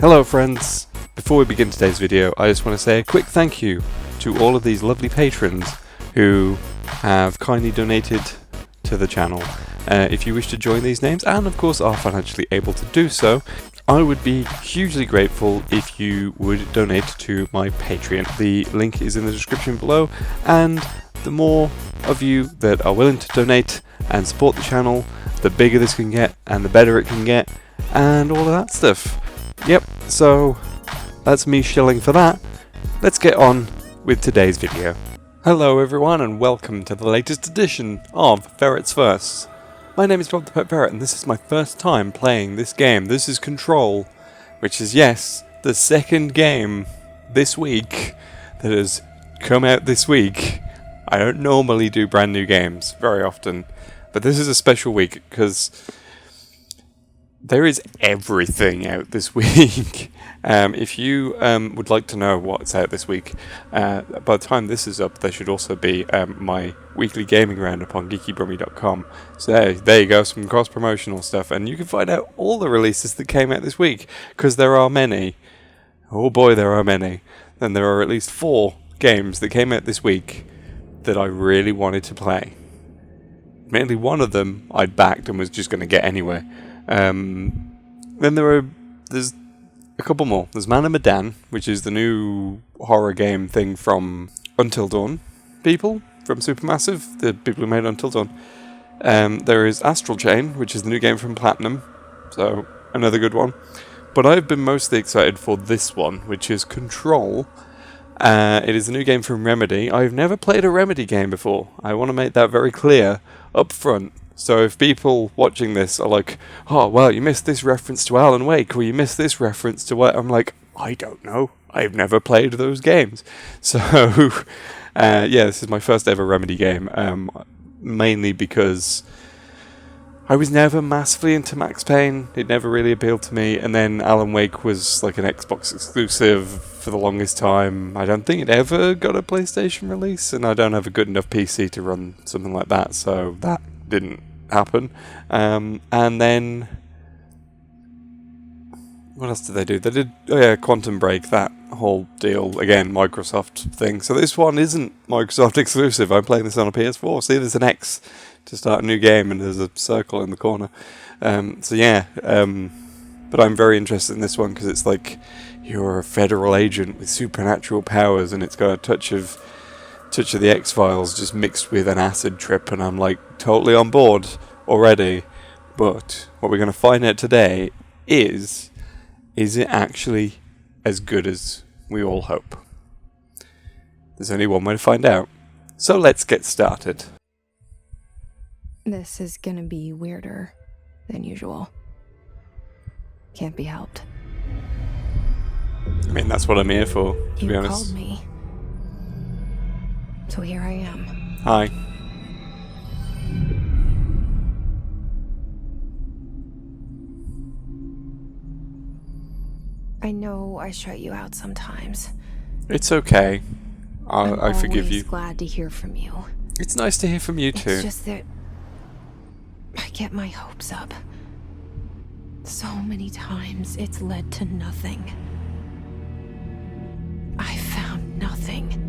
Hello friends! Before we begin today's video, I just want to say a quick thank you to all of these lovely patrons who have kindly donated to the channel. If you wish to join these names, and of course are financially able to do so, I would be hugely grateful if you would donate to my Patreon. The link is in the description below, and the more of you that are willing to donate and support the channel, the bigger this can get and the better it can get and all of that stuff. Yep, so that's me shilling for that. Let's get on with today's video. Hello everyone and welcome to the latest edition of Ferret's First. My name is Bobthepetferret and this is my first time playing this game. This is Control, which is, yes, the second game this week that has come out this week. I don't normally do brand new games very often, but this is a special week because there is everything out this week. If you would like to know what's out this week, by the time this is up, there should also be my weekly gaming roundup on geekybrummy.com. So there you go, some cross-promotional stuff, and you can find out all the releases that came out this week, because there are many. Oh boy, there are many. And there are at least 4 games that came out this week that I really wanted to play. Mainly one of them I'd backed and was just going to get anyway. Then there's a couple more. There's Man of Medan, which is the new horror game thing from Until Dawn people, from Supermassive, the people who made Until Dawn. There is Astral Chain, which is the new game from Platinum, so another good one. But I've been mostly excited for this one, which is Control. It is a new game from Remedy. I've never played a Remedy game before. I want to make that very clear up front. So if people watching this are like, oh, well, you missed this reference to Alan Wake, or you missed this reference to what, I'm like, I don't know. I've never played those games. So, yeah, this is my first ever Remedy game, mainly because I was never massively into Max Payne. It never really appealed to me. And then Alan Wake was like an Xbox exclusive for the longest time. I don't think it ever got a PlayStation release, and I don't have a good enough PC to run something like that, so that didn't happen. And then what else did they do? They did, oh yeah, Quantum Break, that whole deal, again, Microsoft thing. So this one isn't Microsoft exclusive. I'm playing this on a PS4. See, there's an X to start a new game and there's a circle in the corner. So yeah, but I'm very interested in this one because it's like you're a federal agent with supernatural powers and it's got a touch of the X-Files just mixed with an acid trip, and I'm like totally on board already. But what we're going to find out today is it actually as good as we all hope? There's only one way to find out. So let's get started. This is gonna be weirder than usual. Can't be helped. I mean, that's what I'm here for, to be honest. You called me. So here I am. Hi. I know I shut you out sometimes. It's okay. I forgive you. I'm glad to hear from you. It's nice to hear from you too. It's just that I get my hopes up. So many times it's led to nothing. I found nothing.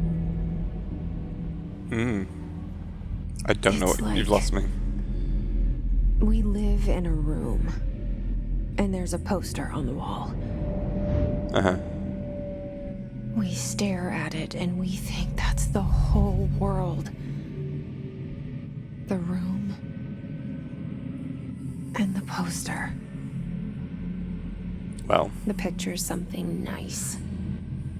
I don't know what you've lost me. We live in a room, and there's a poster on the wall. We stare at it, and we think that's the whole world. The room, and the poster. Well, the picture's something nice.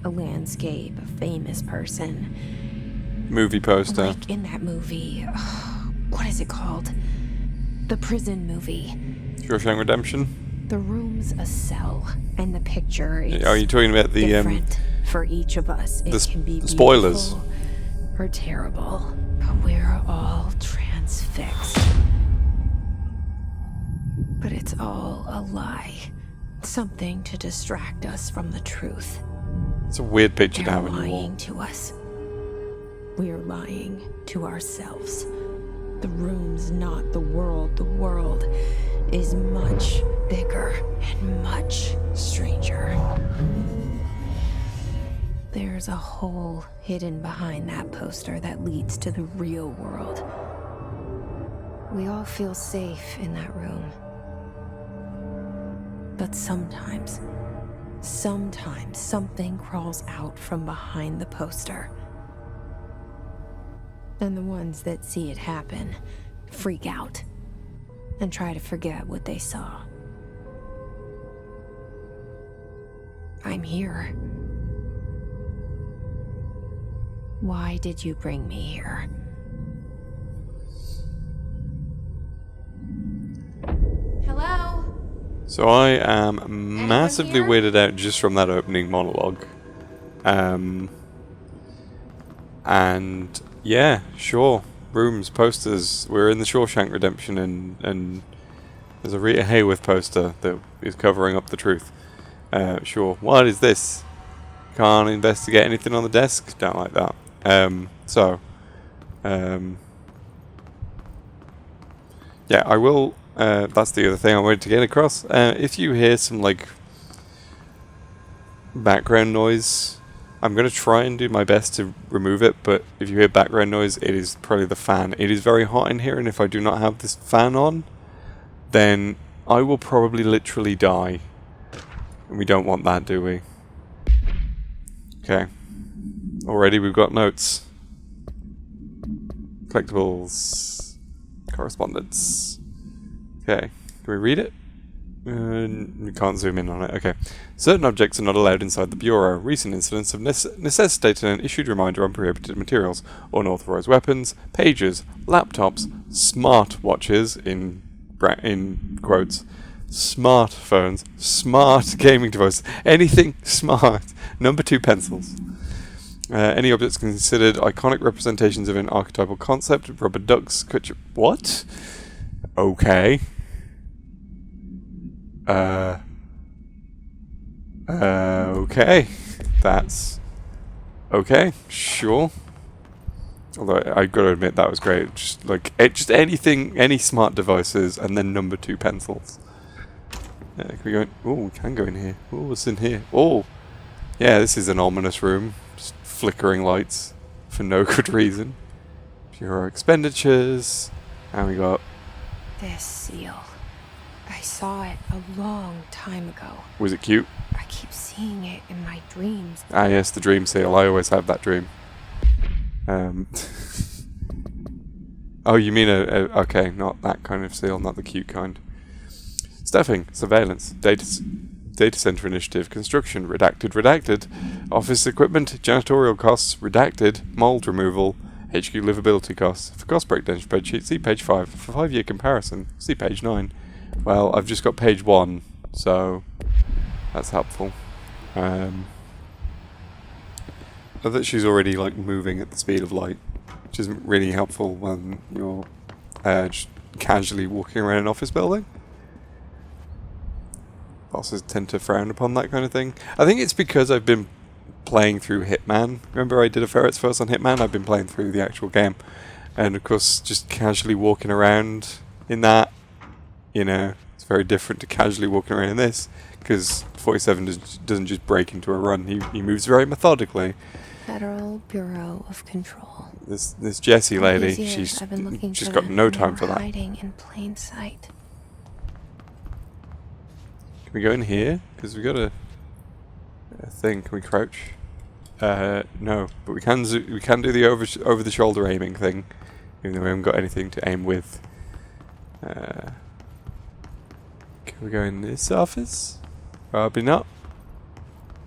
A landscape, a famous person. Movie poster. Like in that movie, what is it called? The prison movie. Shawshank Redemption? The room's a cell, and the picture is Are you talking about the different for each of us. It can be the spoilers or terrible, but we're all transfixed. But it's all a lie. Something to distract us from the truth. It's a weird picture to have on They're your wall. lying to us. We're lying to ourselves. The room's not the world. The world is much bigger and much stranger. There's a hole hidden behind that poster that leads to the real world. We all feel safe in that room. But sometimes something crawls out from behind the poster. And the ones that see it happen freak out and try to forget what they saw. I'm here. Why did you bring me here? Hello? So I am massively here? weirded out just from that opening monologue. And yeah, sure. Rooms, posters. We're in the Shawshank Redemption, and there's a Rita Hayworth poster that is covering up the truth. Sure. What is this? Can't investigate anything on the desk? Don't like that. Yeah, I will. That's the other thing I wanted to get across. If you hear some like background noise, I'm going to try and do my best to remove it, but if you hear background noise, it is probably the fan. It is very hot in here, and if I do not have this fan on, then I will probably literally die. And we don't want that, do we? Okay. Already we've got notes. Collectibles. Correspondence. Okay. Can we read it? We can't zoom in on it. Okay. Certain objects are not allowed inside the Bureau. Recent incidents have necessitated an issued reminder on prohibited materials, unauthorized weapons, pages, laptops, smartwatches, in quotes, smartphones, smart gaming devices, anything smart. Number 2, pencils. Any objects considered iconic representations of an archetypal concept, rubber ducks, what? Okay. Okay. That's okay, sure. Although I gotta admit that was great. Just like just anything, any smart devices, and then number 2, pencils. Can we go in? Oh, we can go in here. Oh, what's in here? Oh, yeah, this is an ominous room. Just flickering lights for no good reason. Bureau expenditures, and we got This seal. I saw it a long time ago. Was it cute? I keep seeing it in my dreams. Ah, yes, the dream seal. I always have that dream. Oh, you mean okay, not that kind of seal, not the cute kind. Staffing, surveillance, data center initiative, construction, redacted, office equipment, janitorial costs, redacted, mold removal, HQ livability costs. For cost breakdown spreadsheet, see page 5. For 5-year comparison, see page 9. Well, I've just got page 1, so that's helpful. I that she's already like moving at the speed of light, which isn't really helpful when you're just casually walking around an office building. Bosses tend to frown upon that kind of thing. I think it's because I've been playing through Hitman. Remember I did a Ferret's first on Hitman? I've been playing through the actual game. And of course, just casually walking around in that, you know, it's very different to casually walking around in this, because 47 doesn't just break into a run. He moves very methodically. Federal Bureau of Control. This Jessie lady, she's got no time for that. Hiding in plain sight. Can we go in here? Because we got a thing. Can we crouch? No, but we can do the over the shoulder aiming thing, even though we haven't got anything to aim with. Can we go in this office? Probably not.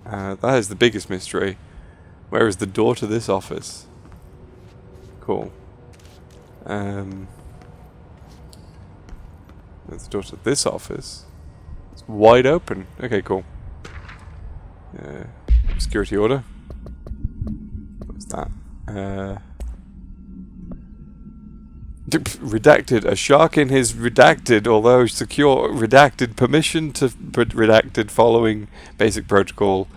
That is the biggest mystery. Where is the door to this office? Cool. There's the door to this office. It's wide open. Okay, cool. Security order. What's that? Redacted. A shark in his redacted, although secure, redacted permission to redacted following basic protocol.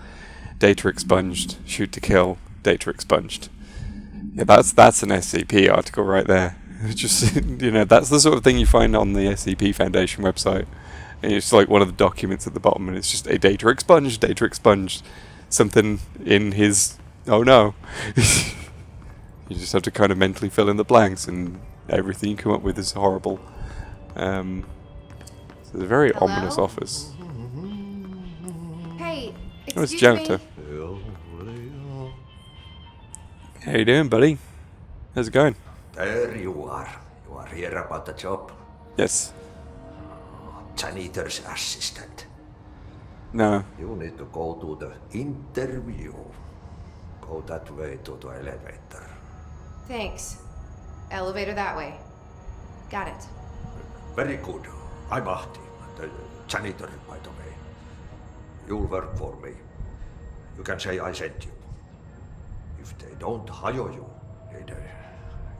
Data expunged. Shoot to kill. Data expunged. Yeah, that's an SCP article right there. Just, you know, that's the sort of thing you find on the SCP Foundation website. And it's like one of the documents at the bottom, and it's just a data expunged. Something in his Oh no. You just have to kind of mentally fill in the blanks, and everything you come up with is horrible. So it's a very ominous office. Hey, Oh, it's excuse janitor. me. How you doing, buddy? How's it going? There you are. You are here about the job. Yes. Janitor's assistant. No. You need to go to the interview. Go that way to the elevator. Thanks. Elevator that way. Got it. Very good. I'm Ahti, the janitor, by the way. You'll work for me. You can say I sent you. If they don't hire you, you are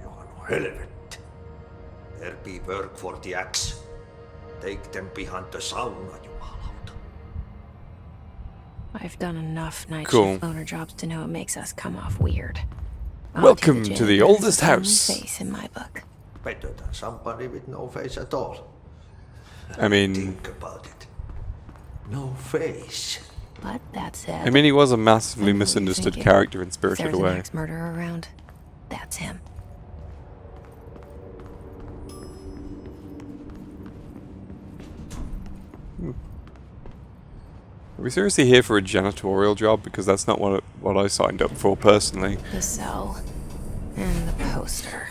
no helvet. There be work for the axe. Take them behind the sauna, jumalauta. I've done enough night Cool. shift loner jobs to know it makes us come off weird. Welcome to the oldest house. Face in my book. Better than somebody with no face at all. I mean, Think about it. No face. But that said, I mean, he was a massively I know what you're misunderstood thinking. character in if Spirited there's an Away. ex-murderer around, that's him. Are we seriously here for a janitorial job? Because that's not what I signed up for personally. The cell and the poster.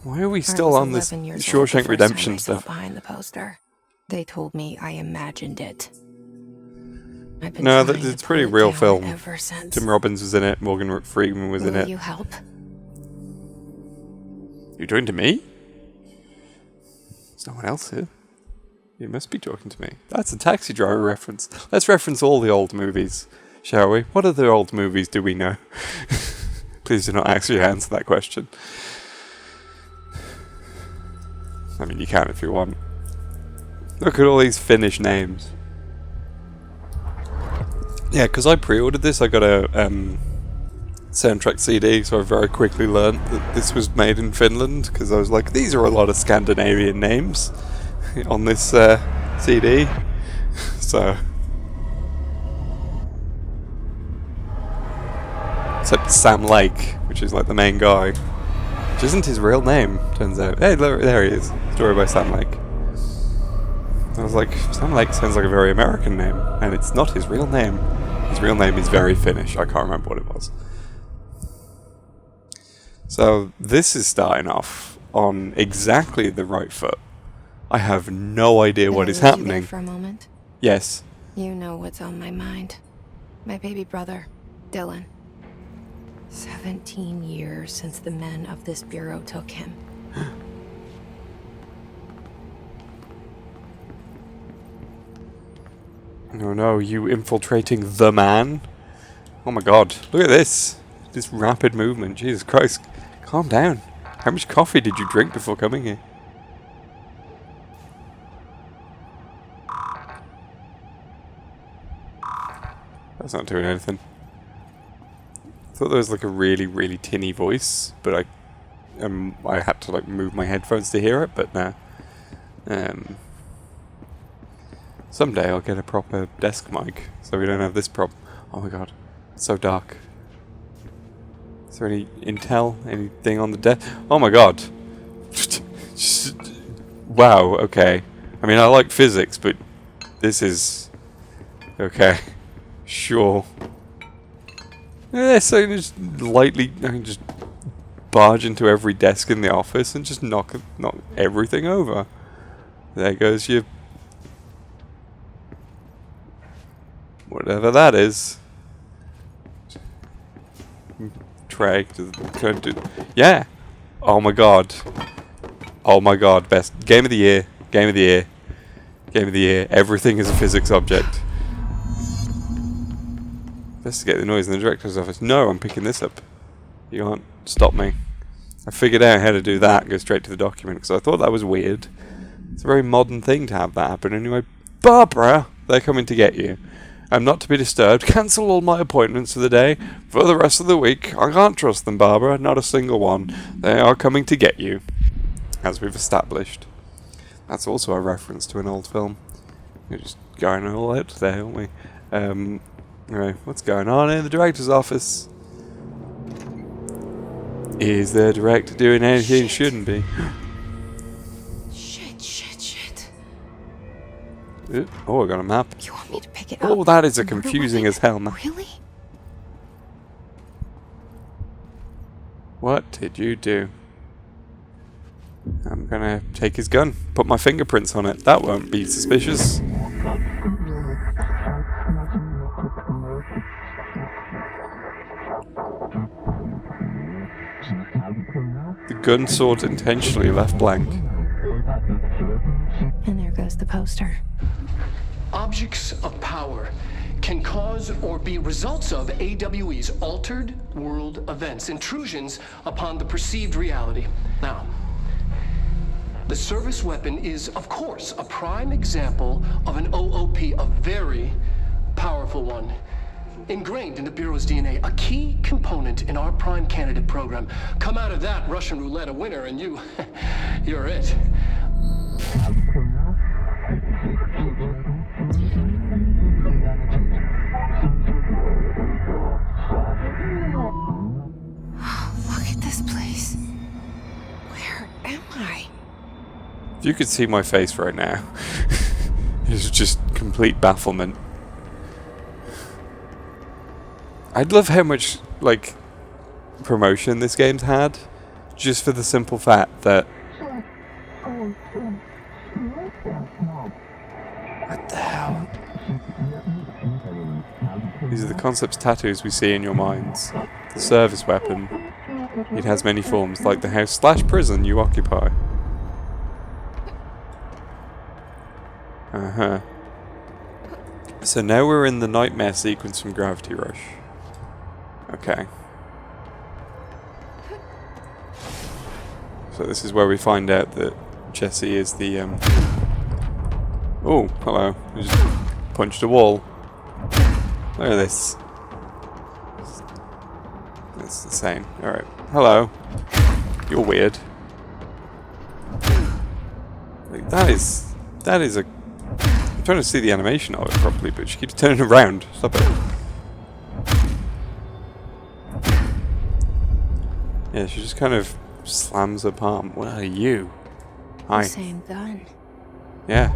Why are we I still was on this 11 years old the Shawshank first time Redemption I saw stuff? behind the poster. They told me I imagined it. I've been No, trying to it's a pretty pull it real down film. ever since. Tim Robbins was in it. Morgan Freeman was in Will it. you help? You're talking to me? There's no one else here. You must be talking to me. That's a Taxi Driver reference. Let's reference all the old movies, shall we? What other old movies do we know? Please do not actually answer that question. I mean, you can if you want. Look at all these Finnish names. Yeah, because I pre-ordered this, I got a soundtrack CD, so I very quickly learned that this was made in Finland, because I was like, these are a lot of Scandinavian names on this CD. So, except Sam Lake, which is like the main guy, which isn't his real name, turns out. Hey, there he is. Story by Sam Lake. I was like, Sam Lake sounds like a very American name, and it's not his real name. His real name is very Finnish. I can't remember what it was. So this is starting off on exactly the right foot. I have no idea what is Can I leave you there happening. for a moment? Yes. You know what's on my mind. My baby brother, Dylan. 17 years since the men of this bureau took him. Oh no, you infiltrating the man? Oh my god, look at this. This rapid movement, Jesus Christ. Calm down. How much coffee did you drink before coming here? That's not doing anything. I thought there was like a really, really tinny voice, but I had to like move my headphones to hear it, but no. Someday I'll get a proper desk mic, so we don't have this problem. Oh my god, it's so dark. Is there any intel? Anything on the desk? Oh my god. Wow, okay. I mean, I like physics, but this is... Okay. Sure. Yeah, so I can just barge into every desk in the office and just knock everything over. There goes your... whatever that is. Tray. Yeah. Oh my god. Oh my god. Best game of the year. Game of the year. Game of the year. Everything is a physics object. Investigate the noise in the director's office. No, I'm picking this up. You can't stop me. I figured out how to do that. Go straight to the document because I thought that was weird. It's a very modern thing to have that happen. Anyway, Barbara, they're coming to get you. I'm not to be disturbed. Cancel all my appointments for the day. For the rest of the week. I can't trust them, Barbara. Not a single one. They are coming to get you. As we've established. That's also a reference to an old film. We're just going all out today, aren't we? Anyway, what's going on in the director's office? Is the director doing anything he shouldn't be? Shit. Oh, I got a map. You want me to pick it up? Oh, that is a and run confusing away? as hell map. Really? What did you do? I'm gonna take his gun, put my fingerprints on it. That won't be suspicious. The gun sword intentionally left blank. And there goes the poster. Objects of power can cause or be results of AWE's altered world events, intrusions upon the perceived reality. Now, the service weapon is, of course, a prime example of an OOP, a very powerful one. Ingrained in the Bureau's DNA, a key component in our prime candidate program. Come out of that Russian roulette a winner and you're it. Look at this place. Where am I? If you could see my face right now, it's just complete bafflement. I'd love how much, like, promotion this game's had, just for the simple fact that... What the hell? These are the concepts tattoos we see in your minds. The service weapon. It has many forms, like the house/prison you occupy. Uh-huh. So now we're in the nightmare sequence from Gravity Rush. Okay. So this is where we find out that Jesse is the, Oh, hello. I just punched a wall. Look at this. That's insane. Alright. Hello. You're weird. Like, that is a... I'm trying to see the animation of it properly, but she keeps turning around. Stop it. Yeah, she just kind of slams her palm. What are you? Hi. The same gun. Yeah.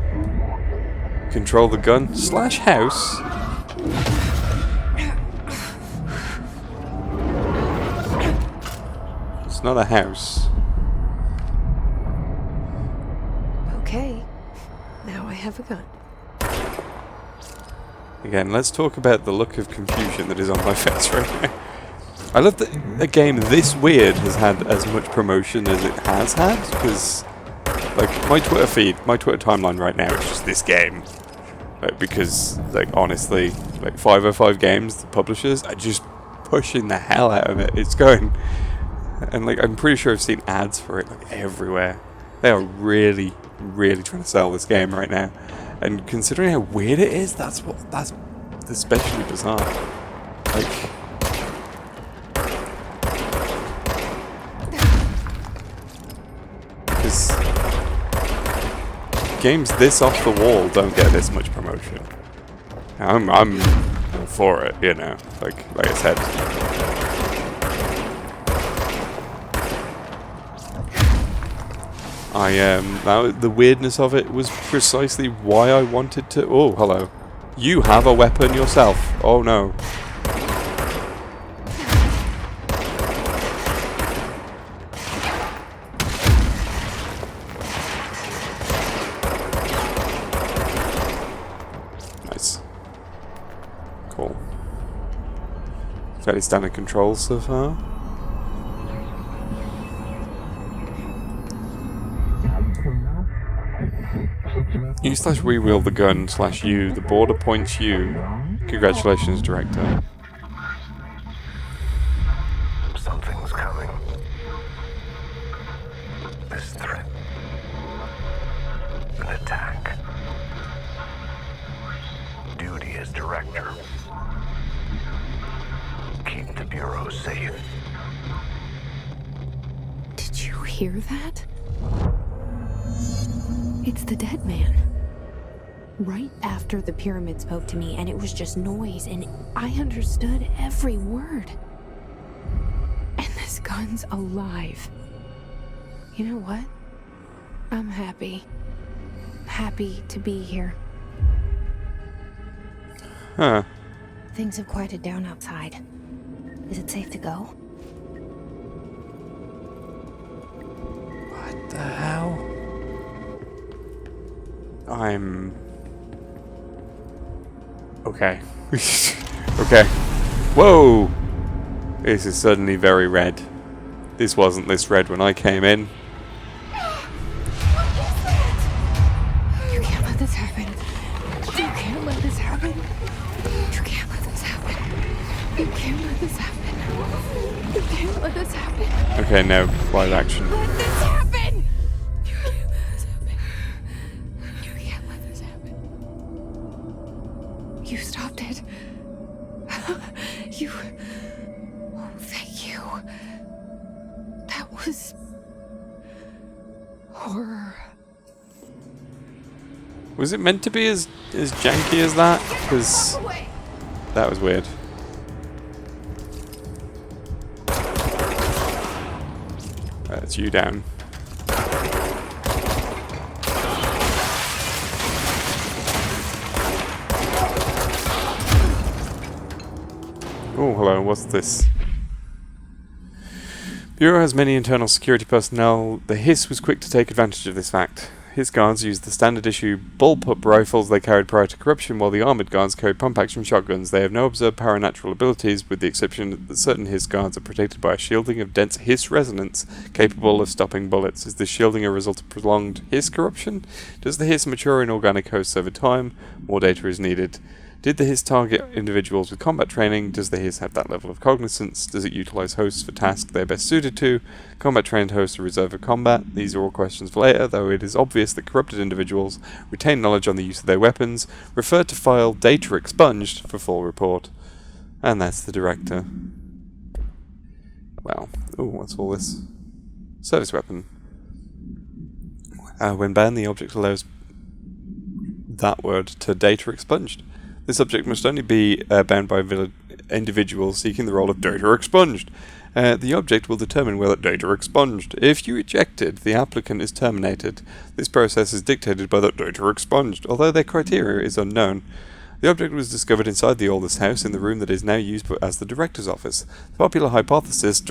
Control the gun / house. It's not a house. Okay. Now I have a gun. Again, let's talk about the look of confusion that is on my face right now. I love that a game this weird has had as much promotion as it has had, because, like, my Twitter feed, my Twitter timeline right now is just this game. Like, because, like, honestly, like, 505 Games, the publishers, are just pushing the hell out of it. It's going... And, like, I'm pretty sure I've seen ads for it, like, everywhere. They are really, really trying to sell this game right now. And considering how weird it is, that's especially bizarre. Like... Because games this off the wall don't get this much promotion. I'm all for it, you know. Like I said. The weirdness of it was precisely why I wanted to. Oh, hello. You have a weapon yourself. Oh no. Cool. Fairly standard controls so far. You / rewield the gun / you. The border points you. Congratulations, director. Something's coming. This threat. An attack. Duty as director. Keep the Bureau safe. Did you hear that? It's the dead man. Right after the pyramid spoke to me, and it was just noise, and I understood every word. And this This gun's alive. You know what? I'm happy. Happy to be here. Huh. Things have quieted down outside. Is it safe to go? What the hell? I'm... Okay. Okay. Whoa! This is suddenly very red. This wasn't this red when I came in. You can't let this happen. You can't let this happen. You can't let this happen. You can't let this happen. You can't let this happen. Okay, now live action. Let this happen! You can't let this happen. You can't let this happen. You stopped it. You... Oh, thank you. That was... horror. Was it meant to be as janky as that? Because that was weird. That's you down. Oh, hello, what's this? Bureau has many internal security personnel. The Hiss was quick to take advantage of this fact. Hiss guards used the standard issue bullpup rifles they carried prior to corruption, while the armoured guards carried pump-action shotguns. They have no observed paranatural abilities, with the exception that certain Hiss guards are protected by a shielding of dense Hiss resonance, capable of stopping bullets. Is this shielding a result of prolonged Hiss corruption? Does the Hiss mature in organic hosts over time? More data is needed. Did the Hiss target individuals with combat training? Does the Hiss have that level of cognizance? Does it utilize hosts for tasks they are best suited to? Combat trained hosts are reserved for combat? These are all questions for later, though it is obvious that corrupted individuals retain knowledge on the use of their weapons. Refer to file Data Expunged for full report. And that's the director. Wow. Ooh, what's all this? Service weapon. When banned, the object allows that word to data expunged. This object must only be bound by individuals seeking the role of data expunged. The object will determine whether data expunged. If you eject it, the applicant is terminated. This process is dictated by the data expunged, although their criteria is unknown. The object was discovered inside the oldest house in the room that is now used as the director's office. The popular hypothesis,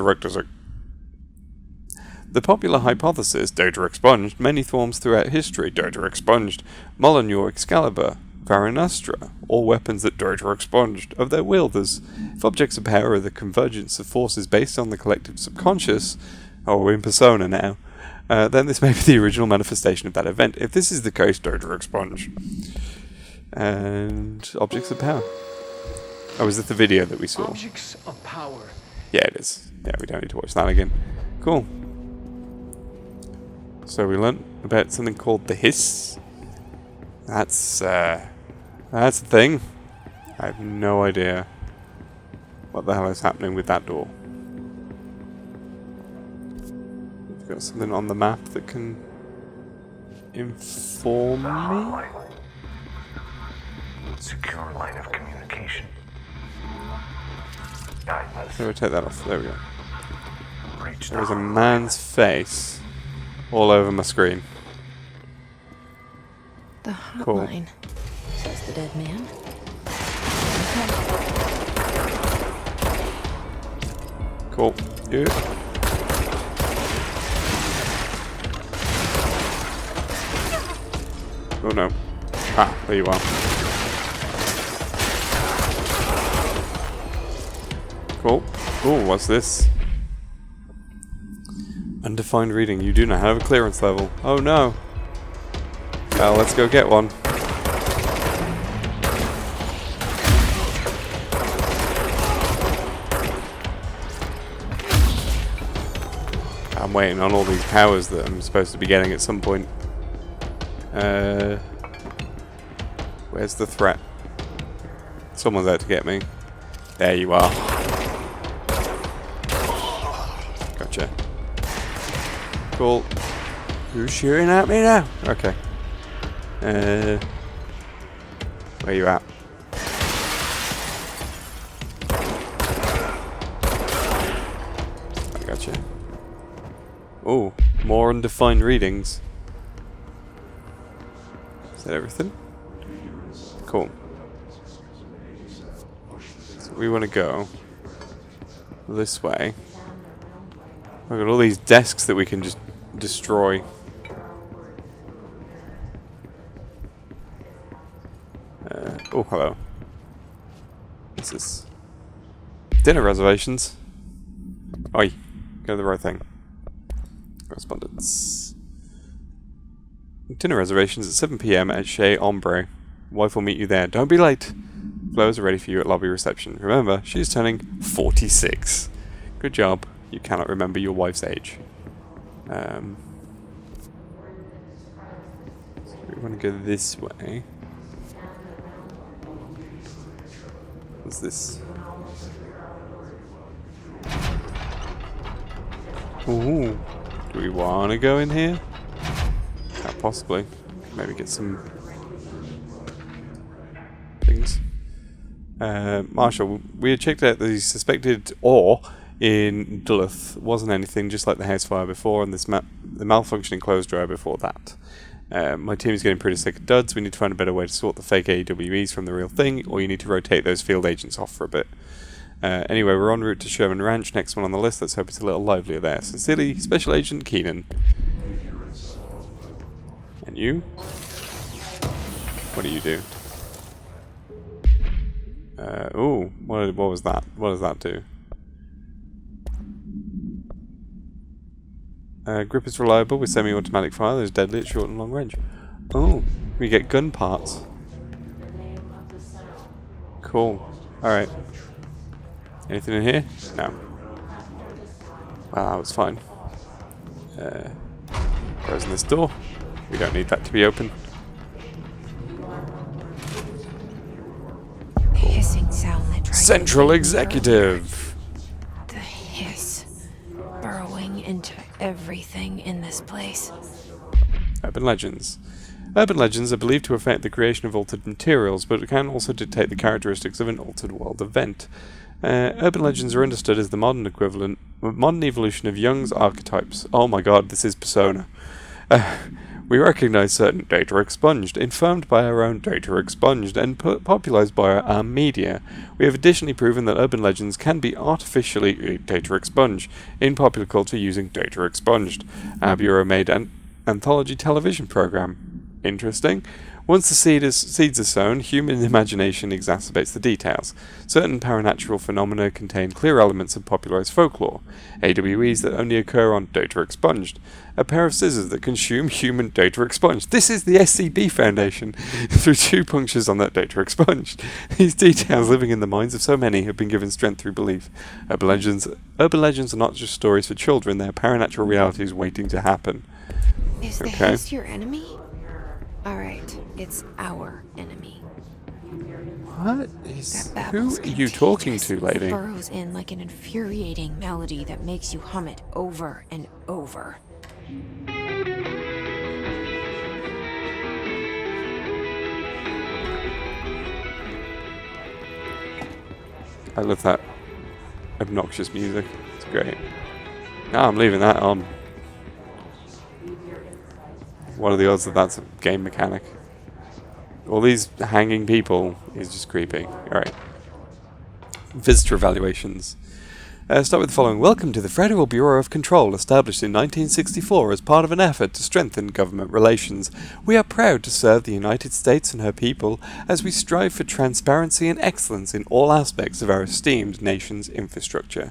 data expunged, many forms throughout history, data expunged, Molyneux Excalibur, Varanastra, all weapons that data expunged, of their wielders. If objects of power are the convergence of forces based on the collective subconscious, or in persona now, then this may be the original manifestation of that event. If this is the case, data expunged. And objects of power. Oh, is it the video that we saw? Objects of power. Yeah, it is. Yeah, we don't need to watch that again. Cool. So we learnt about something called the Hiss. That's a thing. I have no idea what the hell is happening with that door. We've got something on the map that can inform me. Secure line of communication. So we take that off. There we go. Reach There's a man's face all over my screen. The hotline, says the dead man. Cool. Yeah. Oh no. Ah, there you are. Cool. Oh, what's this? Undefined reading. You do not have a clearance level. Oh no. Well, let's go get one. I'm waiting on all these powers that I'm supposed to be getting at some point. Where's the threat? Someone's out to get me. There you are. Gotcha. Cool. Who's shooting at me now? Okay. Where you at? I got Oh, more undefined readings. Is that everything? Cool. So we want to go this way. We've got all these desks that we can just destroy. Oh, hello. What's this? Dinner reservations. Oi, go to the right thing. Correspondence. Dinner reservations at 7 PM at Chez Ombre. Wife will meet you there. Don't be late. Flowers are ready for you at lobby reception. Remember, she's turning 46. Good job. You cannot remember your wife's age. So we want to go this way. What's this? Ooh. Do we want to go in here? Yeah, possibly. Maybe get some things. Marshall, we had checked out the suspected ore in Duluth. Wasn't anything, just like the house fire before, and the malfunctioning clothes dryer before that. My team is getting pretty sick of duds. We need to find a better way to sort the fake AWEs from the real thing, or you need to rotate those field agents off for a bit. Anyway, we're en route to Sherman Ranch, next one on the list. Let's hope it's a little livelier there. Sincerely, Special Agent Keenan. And you? What do you do? Ooh, what was that? What does that do? Grip is reliable with semi-automatic fire that is deadly at short and long range. Oh, we get gun parts. Cool. Alright. Anything in here? No. Well, that was fine. Closing this door. We don't need that to be open. The hissing sound that tries Central to Executive! The hiss burrowing into everything in this place. Urban legends. Urban legends are believed to affect the creation of altered materials, but it can also dictate the characteristics of an altered world event. Urban legends are understood as the modern evolution of Jung's archetypes. Oh my god, this is Persona. We recognize certain data expunged, informed by our own data expunged, and popularized by our media. We have additionally proven that urban legends can be artificially data expunged in popular culture using data expunged. Our bureau made an anthology television program. Interesting. Once the seeds are sown, human imagination exacerbates the details. Certain paranatural phenomena contain clear elements of popularized folklore. AWEs that only occur on data expunged. A pair of scissors that consume human data expunged. This is the SCP Foundation. Through 2 punctures on that data expunged. These details living in the minds of so many have been given strength through belief. Urban legends are not just stories for children, they are paranatural realities waiting to happen. Is the hiss your enemy? Alright, it's our enemy. What is... That Who babble's are you talking to, contagious. lady? Burrows in like an infuriating melody that makes you hum it over and over. I love that obnoxious music. It's great. No, I'm leaving that on. What are the odds that that's a game mechanic? All these hanging people is just creepy. Alright. Visitor evaluations. Start with the following. Welcome to the Federal Bureau of Control, established in 1964 as part of an effort to strengthen government relations. We are proud to serve the United States and her people as we strive for transparency and excellence in all aspects of our esteemed nation's infrastructure.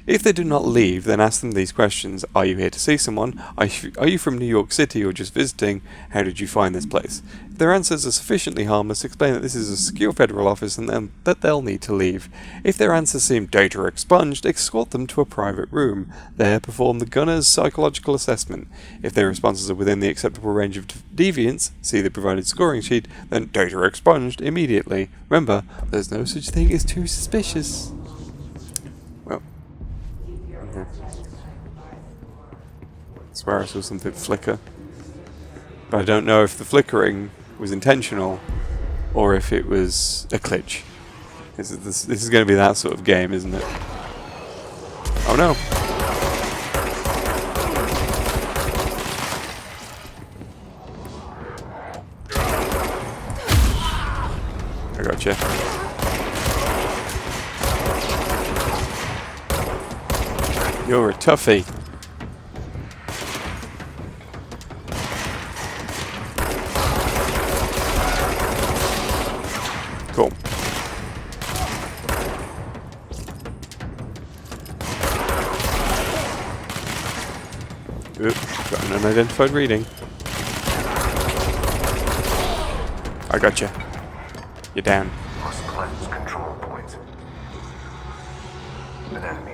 If they do not leave, then ask them these questions. Are you here to see someone? Are you from New York City or just visiting? How did you find this place? If their answers are sufficiently harmless, explain that this is a secure federal office and that they'll need to leave. If their answers seem data expunged, escort them to a private room. There, perform the gunner's psychological assessment. If their responses are within the acceptable range of deviance, see the provided scoring sheet, then data expunged immediately. Remember, there's no such thing as too suspicious. Well... I swear I saw something flicker. But I don't know if the flickering was intentional or if it was a glitch. This is going to be that sort of game, isn't it? Oh no! Gotcha. You're a toughie. Cool. Oop, got an unidentified reading. I gotcha. You're down. Must cleanse control points. An enemy.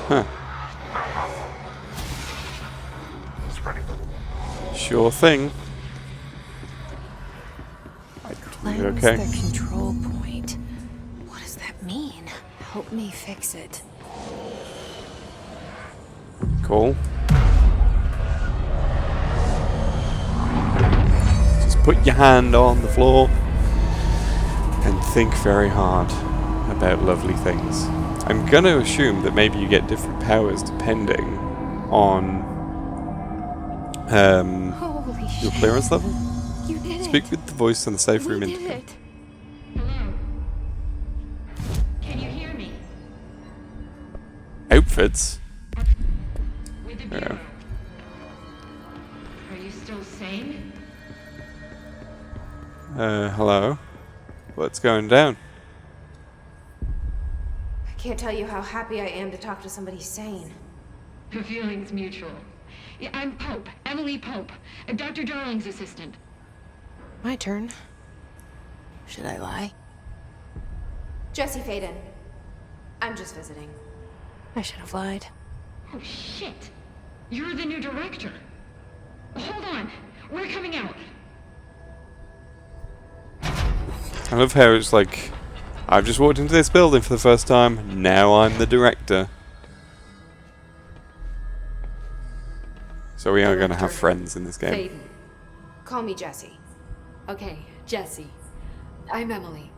Huh. It's ready. Sure thing. Cleanse Okay. the control point. What does that mean? Help me fix it. Cool. Just put your hand on the floor and think very hard about lovely things. I'm gonna assume that maybe you get different powers depending on Holy your shit. clearance level. You did it. Speak with the voice in the safe room. We did it. Hello? Can you hear me? Outfits. With the Yeah. Bureau. Are you still sane? Hello. What's going down? I can't tell you how happy I am to talk to somebody sane. The feeling's mutual. Yeah, I'm Pope, Emily Pope, Dr. Darling's assistant. My turn. Should I lie? Jesse Faden. I'm just visiting. I should have lied. Oh, shit. You're the new director. Hold on. We're coming out. I love how it's like, I've just walked into this building for the first time, now I'm the director. So we are going to have friends in this game. Faden. Call me Jesse. Okay, Jesse. I'm Emily.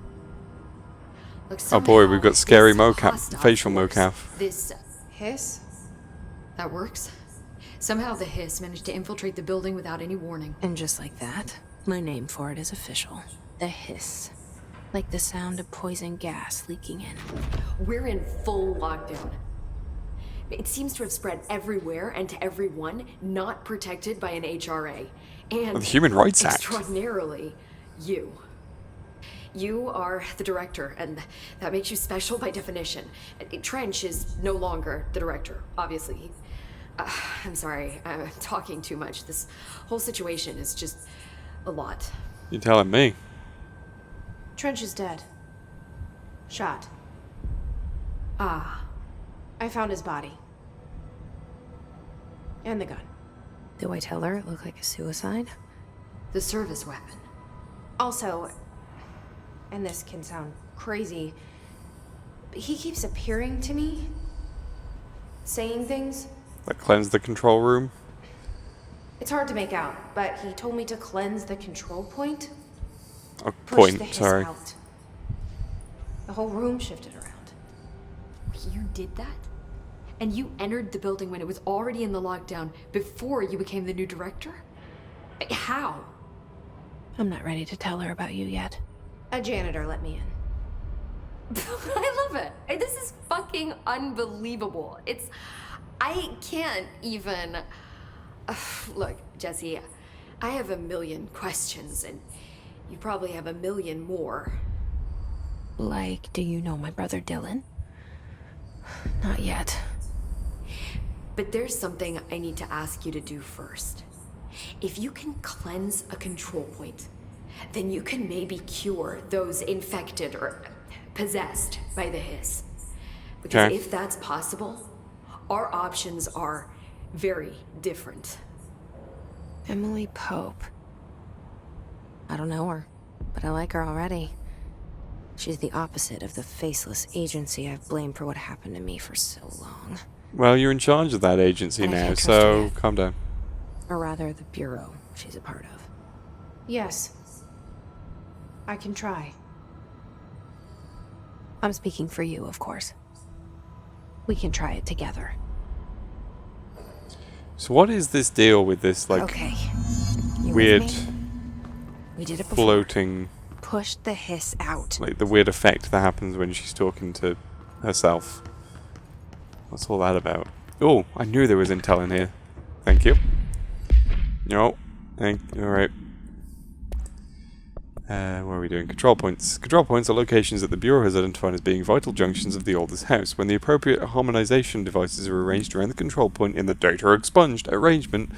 Look, Oh boy, somehow we've got scary this mocap, hostile facial force, mocap. This Hiss? that works. Somehow the hiss managed to infiltrate the building without any warning. And just like that, my name for it is official. The hiss. Like the sound of poison gas leaking in. We're in full lockdown. It seems to have spread everywhere and to everyone not protected by an HRA. And The Human Rights Act. extraordinarily, you. You are the director, and that makes you special by definition. Trench is no longer the director, obviously. I'm sorry, I'm talking too much. This whole situation is just a lot. You're telling me. Trench is dead. Shot. Ah, I found his body. And the gun. Do I tell her it looked like a suicide? the service weapon. Also, and this can sound crazy, but he keeps appearing to me, saying things. Like cleanse the control room. It's hard to make out, but he told me to cleanse the control point. Oh, Push the point, hiss sorry. out. The whole room shifted around. You did that? And you entered the building when it was already in the lockdown before you became the new director? How? I'm not ready to tell her about you yet. A janitor let me in. I love it. This is fucking unbelievable. I can't even... Look, Jesse, I have a million questions, and you probably have a million more. Like, do you know my brother Dylan? Not yet. But there's something I need to ask you to do first. If you can cleanse a control point, then you can maybe cure those infected or possessed by the hiss. Because Okay. if that's possible, our options are very different. Emily Pope. I don't know her, but I like her already. She's the opposite of the faceless agency I've blamed for what happened to me for so long. Well, you're in charge of that agency And I now, can't trust her so yet. calm down. Or rather, the bureau she's a part of. Yes. I can try. I'm speaking for you, of course. We can try it together. So what is this deal with this, like, Okay. You with weird me? We did it before. floating pushed the hiss out. Like the weird effect that happens when she's talking to herself. What's all that about? Oh, I knew there was intel in here. Thank you. No. Alright. What are we doing? Control points. Control points are locations that the Bureau has identified as being vital junctions of the oldest house. When the appropriate harmonization devices are arranged around the control point in the data expunged arrangement,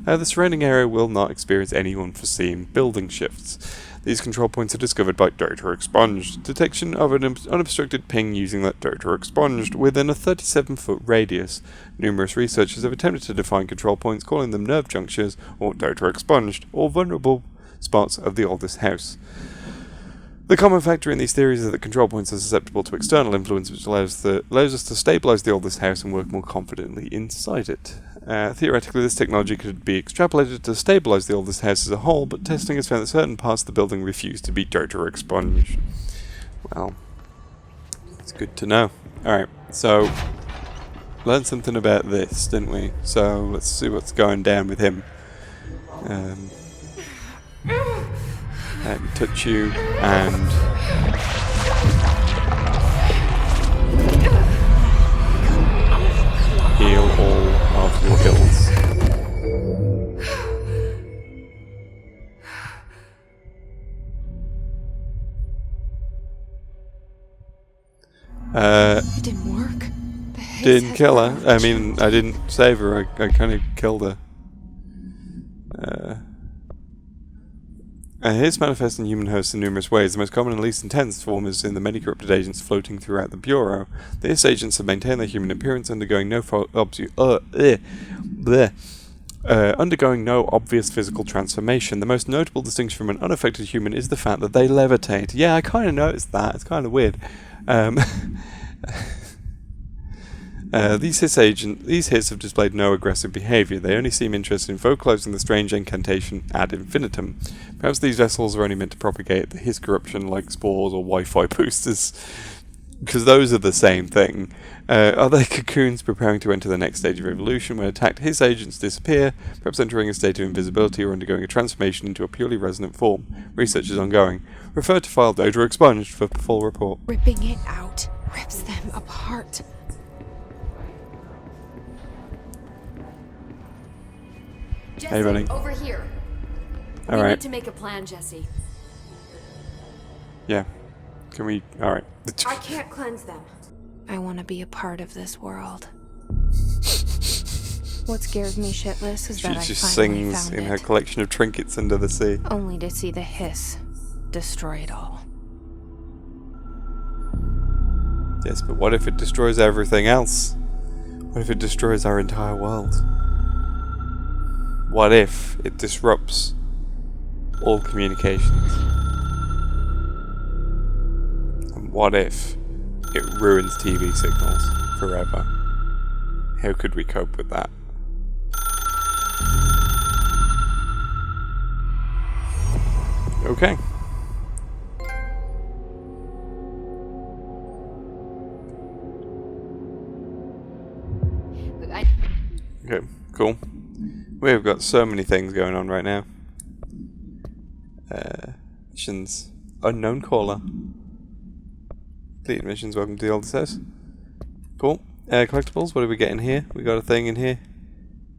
the surrounding area will not experience any unforeseen building shifts. These control points are discovered by data expunged. Detection of an unobstructed ping using that data expunged within a 37-foot radius. Numerous researchers have attempted to define control points, calling them nerve junctures or data expunged, or vulnerable spots of the oldest house. The common factor in these theories is that control points are susceptible to external influence, which allows us to stabilize the oldest house and work more confidently inside it. Theoretically, this technology could be extrapolated to stabilize the oldest house as a whole, but testing has found that certain parts of the building refuse to be data expunged. Well, it's good to know. Alright, so learned something about this, didn't we? So let's see what's going down with him. Let me touch you and heal all of your ills. It didn't work. The hiss Didn't has kill her. grown. I mean, I didn't save her. I kind of killed her. Hiss manifests in human hosts in numerous ways. The most common and least intense form is in the many corrupted agents floating throughout the Bureau. The Hiss agents have maintained their human appearance, undergoing no obvious physical transformation. The most notable distinction from an unaffected human is the fact that they levitate. Yeah, I kind of noticed that. It's kind of weird. These Hiss have displayed no aggressive behaviour. They only seem interested in vocalising the strange incantation ad infinitum. Perhaps these vessels are only meant to propagate the Hiss corruption like spores or Wi-Fi boosters, because those are the same thing. Are they cocoons preparing to enter the next stage of evolution? When attacked, Hiss agents disappear, perhaps entering a state of invisibility or undergoing a transformation into a purely resonant form. Research is ongoing. Refer to file data expunged for full report. Ripping it out rips them apart. Jesse, Hey, buddy. over here. All We right. need to make a plan, Jesse. Yeah. Can we... Alright. I can't cleanse them. I want to be a part of this world. What scares me shitless is that I She just finally sings found in it. her collection of trinkets under the sea. Only to see the hiss destroy it all. Yes, but what if it destroys everything else? What if it destroys our entire world? What if it disrupts all communications? And what if it ruins TV signals forever? How could we cope with that? Okay. Okay, cool. We've got so many things going on right now. Missions. Unknown caller. Complete missions, welcome to the oldest house. Cool. Collectibles, what do we get in here? We got a thing in here.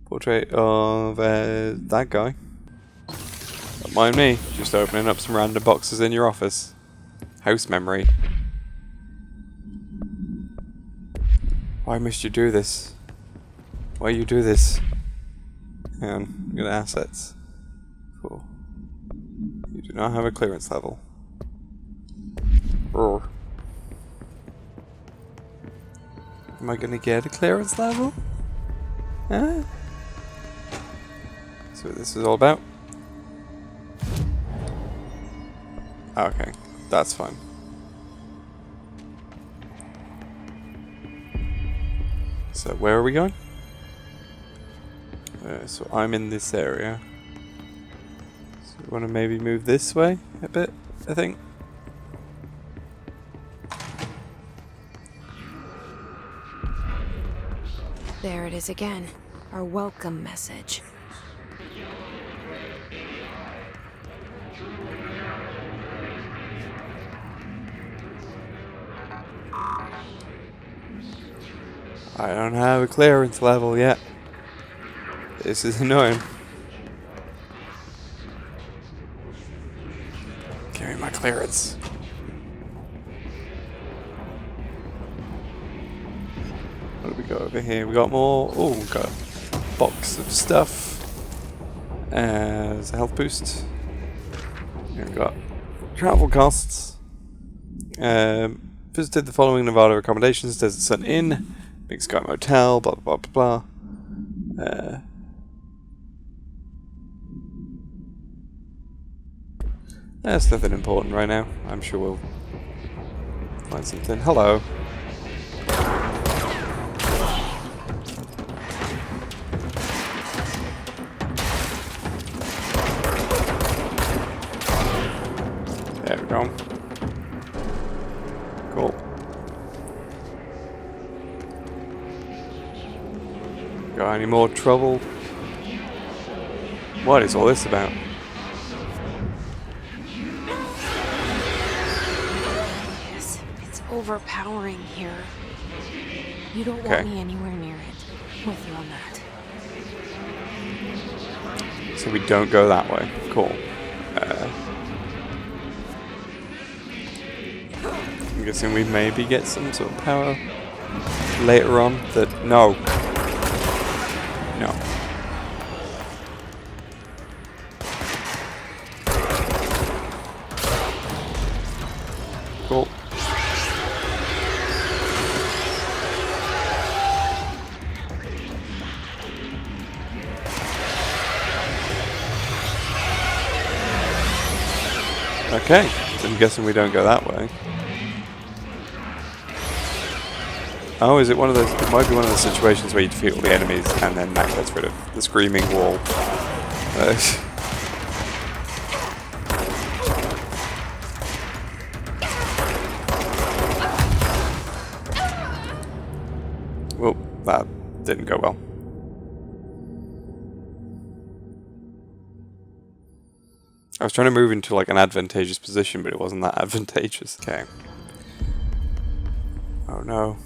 Portrait of that guy. Don't mind me, just opening up some random boxes in your office. House memory. Why must you do this? Why you do this? Hang on, we got assets. Cool. You do not have a clearance level. Roar. Am I gonna get a clearance level? Huh? That's what this is all about. Okay, that's fine. So where are we going? So I'm in this area. So we want to maybe move this way a bit, I think. There it is again. Our welcome message. I don't have a clearance level yet. This is annoying. Give me my clearance. What do we got over here? We got more. Oh, we got a box of stuff. There's a health boost. Here we got travel costs. Visited the following Nevada accommodations: Desert Sun Inn, Big Sky Motel, blah blah blah blah. That's nothing important right now. I'm sure we'll find something. Hello. There we go. Cool. Got any more trouble? What is all this about? Yes, it's overpowering here. You don't Okay. want me anywhere near it. With you on that. So we don't go that way. Cool. I'm guessing we maybe get some sort of power later on. That no. No. Cool. Okay, so I'm guessing we don't go that way. Oh, is it one of those? It might be one of those situations where you defeat all the enemies and then that gets rid of the screaming wall. Well, that didn't go well. I was trying to move into like an advantageous position, but it wasn't that advantageous. Okay. Oh no.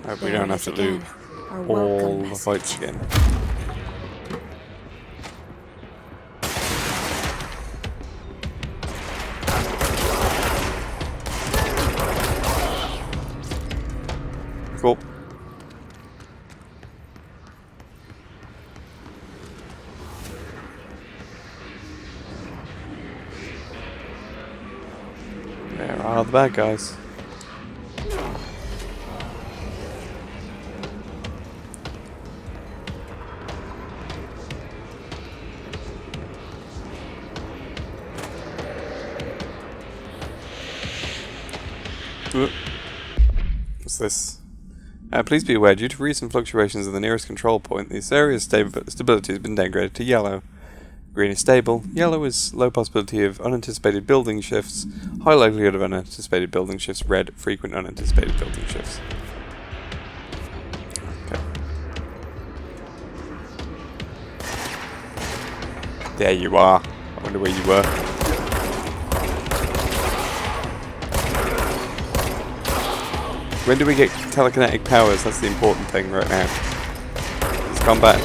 I hope we don't have to do all the fights again. Cool. There are the bad guys. What's this? Please be aware, due to recent fluctuations in the nearest control point, this area's stability has been downgraded to yellow. Green is stable. Yellow is low possibility of unanticipated building shifts. High likelihood of unanticipated building shifts. Red, frequent unanticipated building shifts. Okay. There you are. I wonder where you were. When do we get telekinetic powers? That's the important thing right now. This combat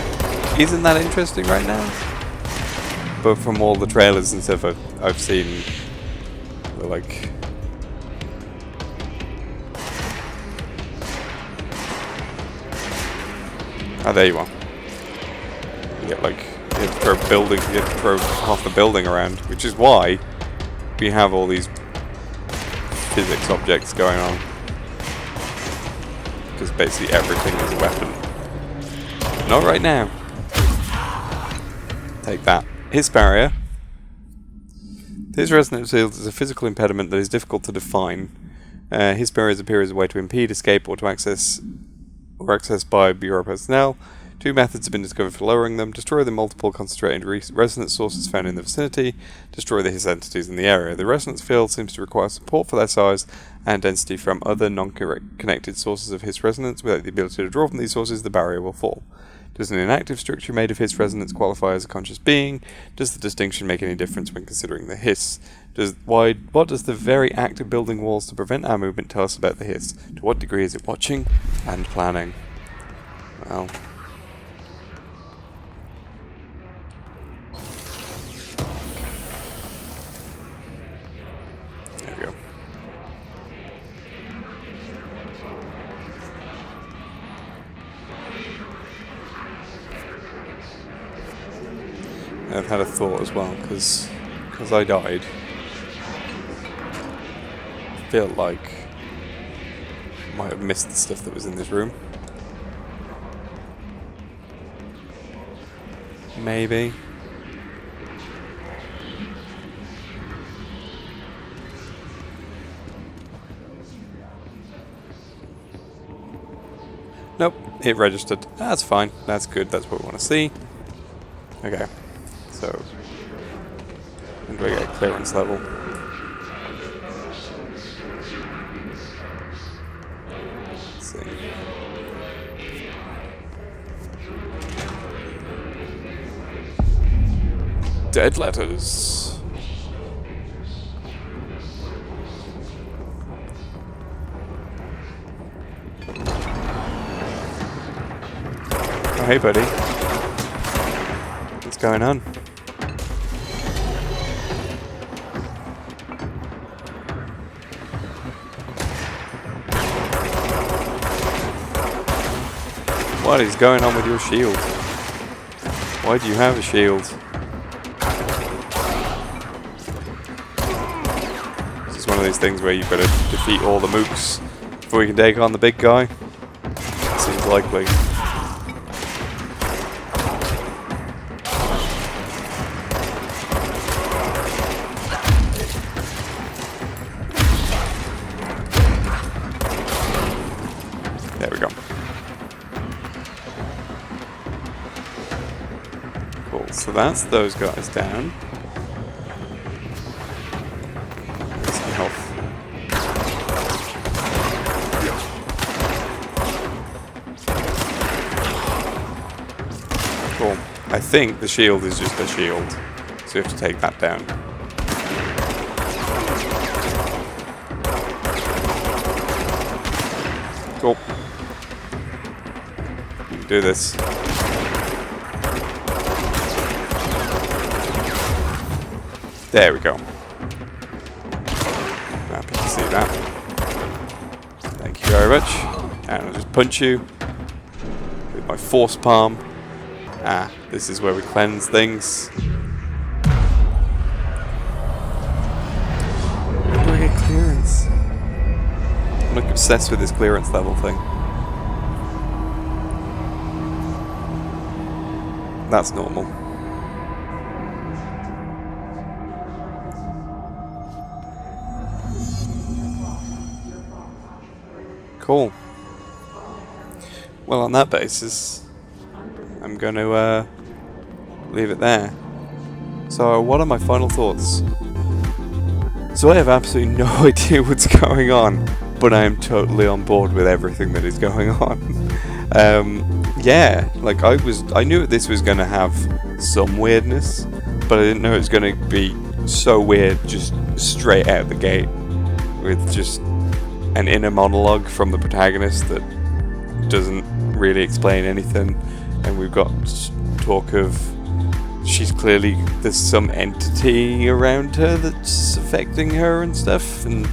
isn't that interesting right now. But from all the trailers and stuff I've seen, they're like... Oh, there you are. You get like... You have to throw building, you have to throw half the building around, which is why we have all these physics objects going on. Because basically everything is a weapon. Not right now. Take that. His barrier. His resonance field is a physical impediment that is difficult to define. His barriers appear as a way to impede escape or to access by Bureau personnel. Two methods have been discovered for lowering them. Destroy the multiple concentrated resonance sources found in the vicinity. Destroy the His entities in the area. The resonance field seems to require support for their size and density from other non-connected sources of His resonance. Without the ability to draw from these sources, the barrier will fall. Does an inactive structure made of hiss resonance qualify as a conscious being? Does the distinction make any difference when considering the hiss? What does the very act of building walls to prevent our movement tell us about the hiss? To what degree is it watching and planning? Well... there we go. I've had a thought as well, because I died. I feel like I might have missed the stuff that was in this room. Maybe. Nope, it registered. That's fine. That's good. That's what we want to see. Okay. So, when do I get clearance level? Let's see. Dead letters. Oh, hey, buddy. What's going on? What is going on with your shield? Why do you have a shield? This is one of these things where you've got to defeat all the mooks before you can take on the big guy. Seems likely. There we go. Cool, so that's those guys down. There's some health. Cool. I think the shield is just a shield, so you have to take that down. Cool. We can do this. There we go. Happy to see that. Thank you very much. And I'll just punch you with my force palm. Ah, this is where we cleanse things. How do I get clearance? I'm like obsessed with this clearance level thing. That's normal. Cool. Well, on that basis, I'm going to leave it there. So, what are my final thoughts? So I have absolutely no idea what's going on, but I am totally on board with everything that is going on. Yeah, like I knew this was going to have some weirdness, but I didn't know it was going to be so weird just straight out the gate, with just an inner monologue from the protagonist that doesn't really explain anything, and we've got talk of there's some entity around her that's affecting her and stuff, and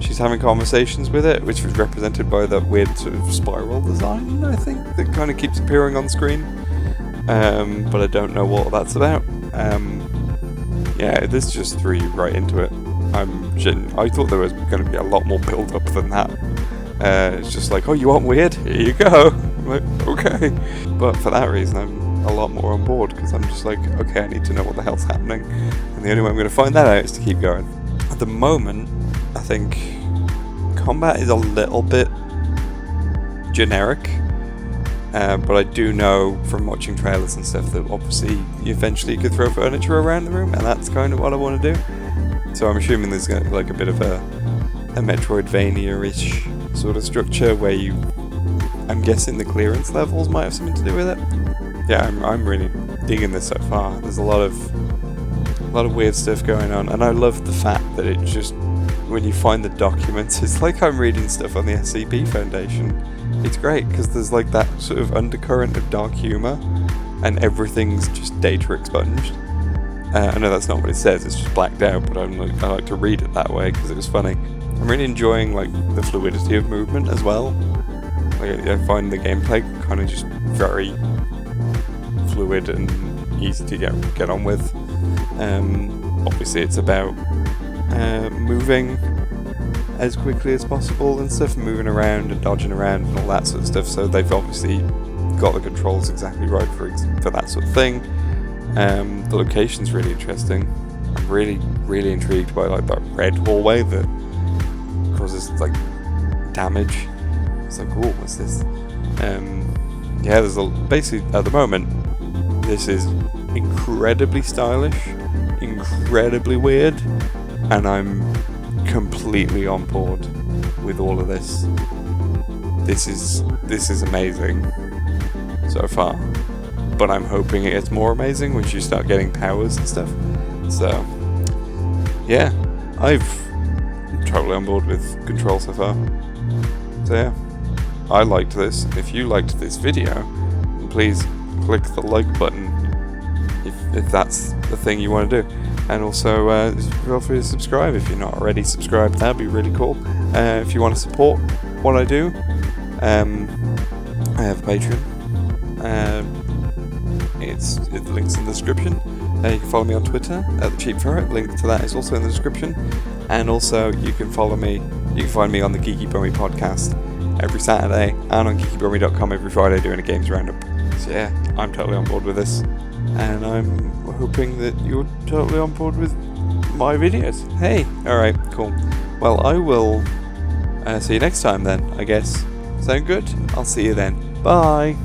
she's having conversations with it, which was represented by that weird sort of spiral design, I think, that kind of keeps appearing on screen. But I don't know what that's about. Yeah, this just threw you right into it. I thought there was going to be a lot more build-up than that. It's just like, oh, you want weird? Here you go. I'm like, okay. But for that reason, I'm a lot more on board, because I'm just like, okay, I need to know what the hell's happening. And the only way I'm going to find that out is to keep going. At the moment, I think combat is a little bit generic. But I do know from watching trailers and stuff that obviously eventually you could throw furniture around the room, and that's kind of what I want to do. So I'm assuming there's going to be like a bit of a Metroidvania-ish sort of structure where I'm guessing the clearance levels might have something to do with it. yeah, I'm really digging this so far. There's a lot of weird stuff going on, and I love the fact that it just, when you find the documents, it's like I'm reading stuff on the SCP Foundation. It's great because there's like that sort of undercurrent of dark humor, and everything's just data expunged. I know that's not what it says, it's just blacked out, but I like to read it that way because it was funny. I'm really enjoying like the fluidity of movement as well. Like, I find the gameplay kind of just very fluid and easy to get on with. Obviously it's about moving as quickly as possible and stuff, moving around and dodging around and all that sort of stuff, so they've obviously got the controls exactly right for that sort of thing. The location's really interesting. I'm really intrigued by like that red hallway that causes like damage. It's like, oh, what's this? Yeah, there's basically at the moment this is incredibly stylish, incredibly weird, and I'm completely on board with all of this. This is amazing so far, but I'm hoping it gets more amazing once you start getting powers and stuff. So yeah, I'm totally on board with Control so far. So yeah, I liked this. If you liked this video, please click the like button if that's the thing you want to do, and also feel free to subscribe if you're not already subscribed. That'd be really cool. If you want to support what I do, I have a Patreon. The link's in the description. You can follow me on Twitter at @TheCheapFerret. Link to that is also in the description. And also you can find me on the Geeky Brummy podcast every Saturday, and on geekybrummy.com every Friday doing a games roundup. So yeah, I'm totally on board with this, and I'm hoping that you're totally on board with my videos. Hey, alright, cool. Well, I will see you next time then, I guess. Sound good? I'll see you then. Bye!